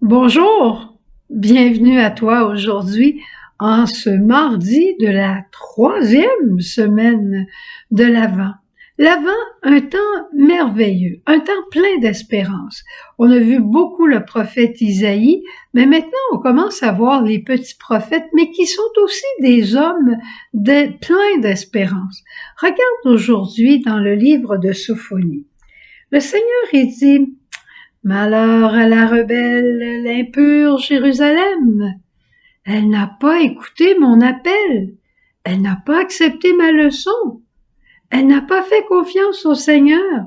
Bonjour, bienvenue à toi aujourd'hui en ce mardi de la 3e semaine de l'Avent. L'Avent, un temps merveilleux, un temps plein d'espérance. On a vu beaucoup le prophète Isaïe, mais maintenant on commence à voir les petits prophètes, mais qui sont aussi des hommes pleins d'espérance. Regarde aujourd'hui dans le livre de Sophonie. Le Seigneur, il dit: malheur à la rebelle, l'impure Jérusalem. Elle n'a pas écouté mon appel. Elle n'a pas accepté ma leçon. Elle n'a pas fait confiance au Seigneur.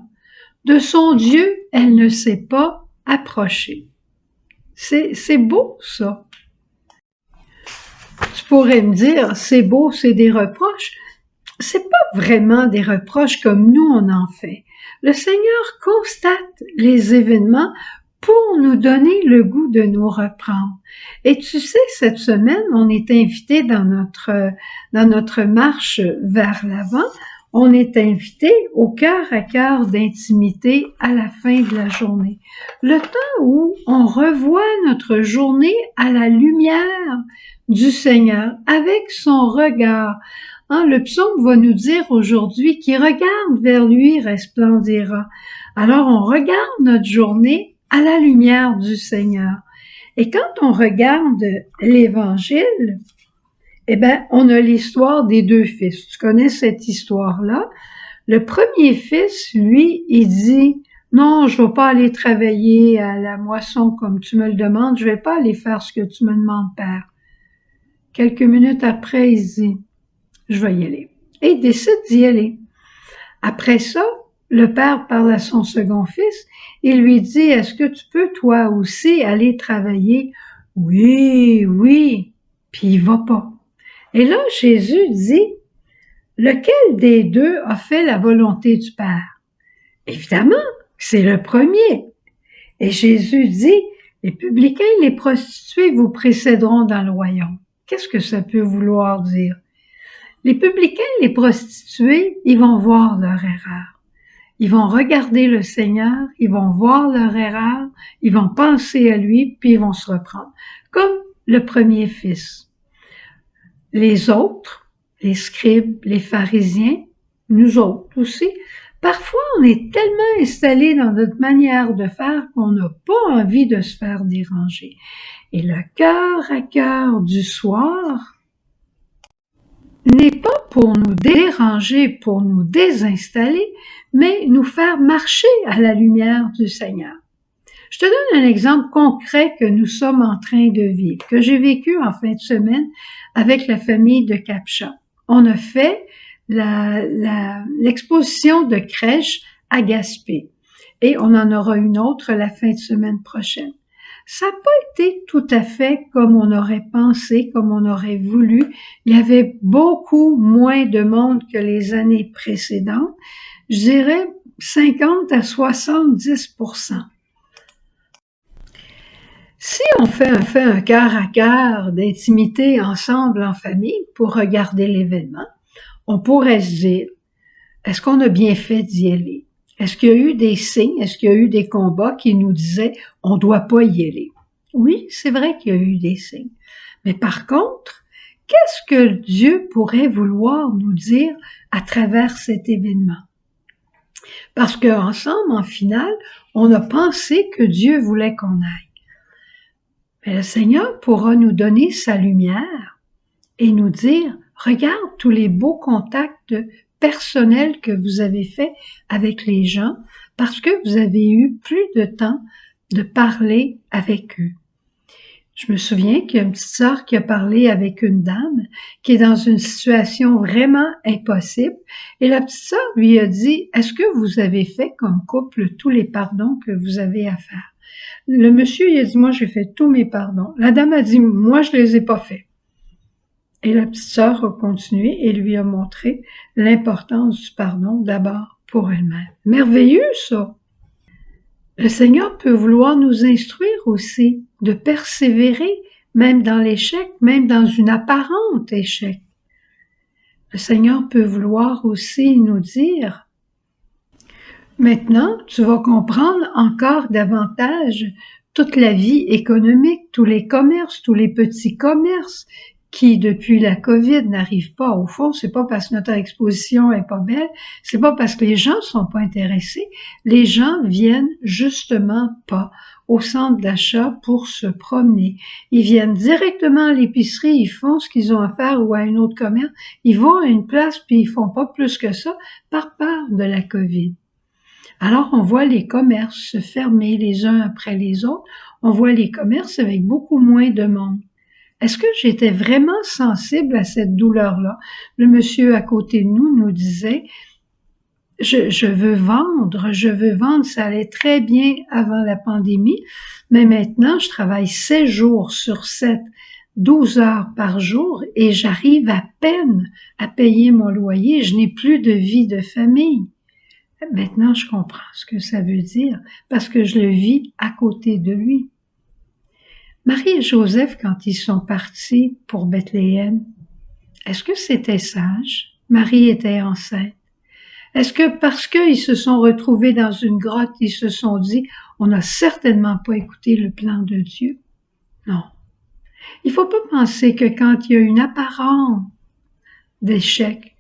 De son Dieu, elle ne s'est pas approchée. C'est beau, ça. Tu pourrais me dire, c'est beau, c'est des reproches. C'est pas vraiment des reproches comme nous on en fait. Le Seigneur constate les événements pour nous donner le goût de nous reprendre. Et tu sais, cette semaine, on est invité dans notre marche vers l'avant, on est invité au cœur à cœur d'intimité à la fin de la journée. Le temps où on revoit notre journée à la lumière du Seigneur, avec son regard. Le psaume va nous dire aujourd'hui qu'il regarde vers lui resplendira. Alors on regarde notre journée à la lumière du Seigneur. Et quand on regarde l'Évangile, on a l'histoire des deux fils. Tu connais cette histoire-là? Le premier fils, lui, il dit: non, je ne vais pas aller travailler à la moisson comme tu me le demandes, je ne vais pas aller faire ce que tu me demandes, Père. Quelques minutes après, il dit: je vais y aller. Et il décide d'y aller. Après ça, le père parle à son second fils et lui dit: est-ce que tu peux toi aussi aller travailler? Oui, oui. Puis il va pas. Et là, Jésus dit: lequel des deux a fait la volonté du Père? Évidemment, c'est le premier. Et Jésus dit: les publicains et les prostituées vous précéderont dans le royaume. Qu'est-ce que ça peut vouloir dire? Les publicains et les prostituées, ils vont voir leur erreur. Ils vont regarder le Seigneur, ils vont voir leur erreur, ils vont penser à lui, puis ils vont se reprendre. Comme le premier fils. Les autres, les scribes, les pharisiens, nous autres aussi, parfois on est tellement installés dans notre manière de faire qu'on n'a pas envie de se faire déranger. Et le cœur à cœur du soir n'est pas pour nous déranger, pour nous désinstaller, mais nous faire marcher à la lumière du Seigneur. Je te donne un exemple concret que nous sommes en train de vivre, que j'ai vécu en fin de semaine avec la famille de Capcha. On a fait l'exposition de crèche à Gaspé et on en aura une autre la fin de semaine prochaine. Ça n'a pas été tout à fait comme on aurait pensé, comme on aurait voulu. Il y avait beaucoup moins de monde que les années précédentes. Je dirais 50 à 70%. Si on fait un cœur à cœur d'intimité ensemble en famille pour regarder l'événement, on pourrait se dire: est-ce qu'on a bien fait d'y aller? Est-ce qu'il y a eu des signes? Est-ce qu'il y a eu des combats qui nous disaient on ne doit pas y aller? Oui, c'est vrai qu'il y a eu des signes. Mais par contre, qu'est-ce que Dieu pourrait vouloir nous dire à travers cet événement? Parce qu'ensemble, en finale, on a pensé que Dieu voulait qu'on aille. Mais le Seigneur pourra nous donner sa lumière et nous dire: regarde tous les beaux contacts personnels que vous avez faits avec les gens parce que vous avez eu plus de temps de parler avec eux. Je me souviens qu'il y a une petite sœur qui a parlé avec une dame qui est dans une situation vraiment impossible et la petite sœur lui a dit: est-ce que vous avez fait comme couple tous les pardons que vous avez à faire? Le monsieur, il a dit: moi, j'ai fait tous mes pardons. La dame a dit: moi, je les ai pas faits. Et la petite sœur a continué et lui a montré l'importance du pardon d'abord pour elle-même. Merveilleux, ça! Le Seigneur peut vouloir nous instruire aussi de persévérer, même dans l'échec, même dans une apparente échec. Le Seigneur peut vouloir aussi nous dire: maintenant, tu vas comprendre encore davantage toute la vie économique, tous les commerces, tous les petits commerces qui, depuis la COVID, n'arrivent pas au fond. C'est pas parce que notre exposition est pas belle, c'est pas parce que les gens sont pas intéressés. Les gens viennent justement pas au centre d'achat pour se promener. Ils viennent directement à l'épicerie, ils font ce qu'ils ont à faire ou à un autre commerce. Ils vont à une place puis ils font pas plus que ça par peur de la COVID. Alors, on voit les commerces se fermer les uns après les autres. On voit les commerces avec beaucoup moins de monde. Est-ce que j'étais vraiment sensible à cette douleur-là? Le monsieur à côté de nous disait, je veux vendre, ça allait très bien avant la pandémie, mais maintenant, je travaille 7 jours sur 7, 12 heures par jour et j'arrive à peine à payer mon loyer, je n'ai plus de vie de famille. Maintenant, je comprends ce que ça veut dire parce que je le vis à côté de lui. Marie et Joseph, quand ils sont partis pour Bethléem, est-ce que c'était sage? Marie était enceinte. Est-ce que parce qu'ils se sont retrouvés dans une grotte, ils se sont dit, on n'a certainement pas écouté le plan de Dieu? Non. Il ne faut pas penser que quand il y a une apparence d'échec,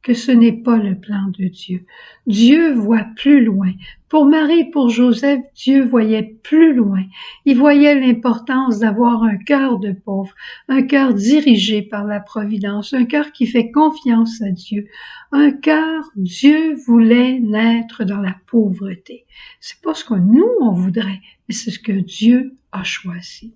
que ce n'est pas le plan de Dieu. Dieu voit plus loin. Pour Marie et pour Joseph, Dieu voyait plus loin. Il voyait l'importance d'avoir un cœur de pauvre, un cœur dirigé par la providence, un cœur qui fait confiance à Dieu, un cœur, Dieu voulait naître dans la pauvreté. C'est pas ce que nous, on voudrait, mais c'est ce que Dieu a choisi.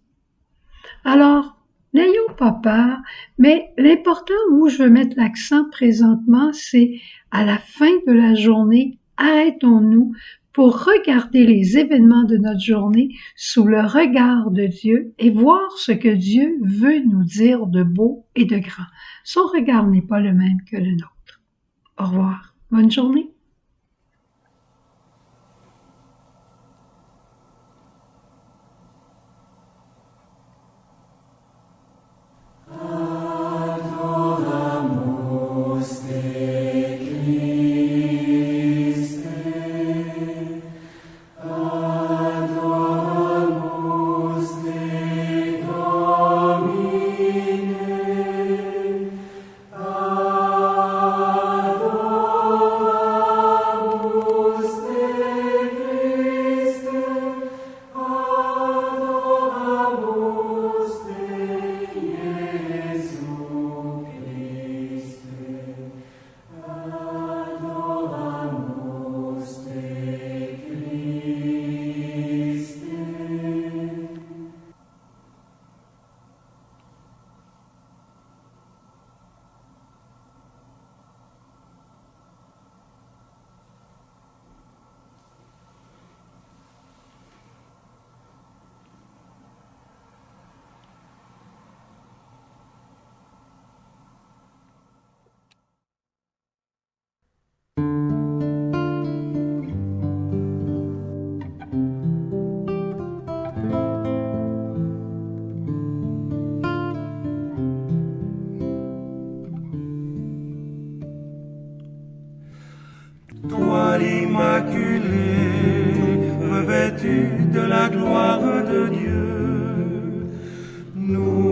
Alors, n'ayons pas peur, mais l'important où je veux mettre l'accent présentement, c'est à la fin de la journée, arrêtons-nous pour regarder les événements de notre journée sous le regard de Dieu et voir ce que Dieu veut nous dire de beau et de grand. Son regard n'est pas le même que le nôtre. Au revoir. Bonne journée. Toi l'Immaculée, revêtue de la gloire de Dieu, nous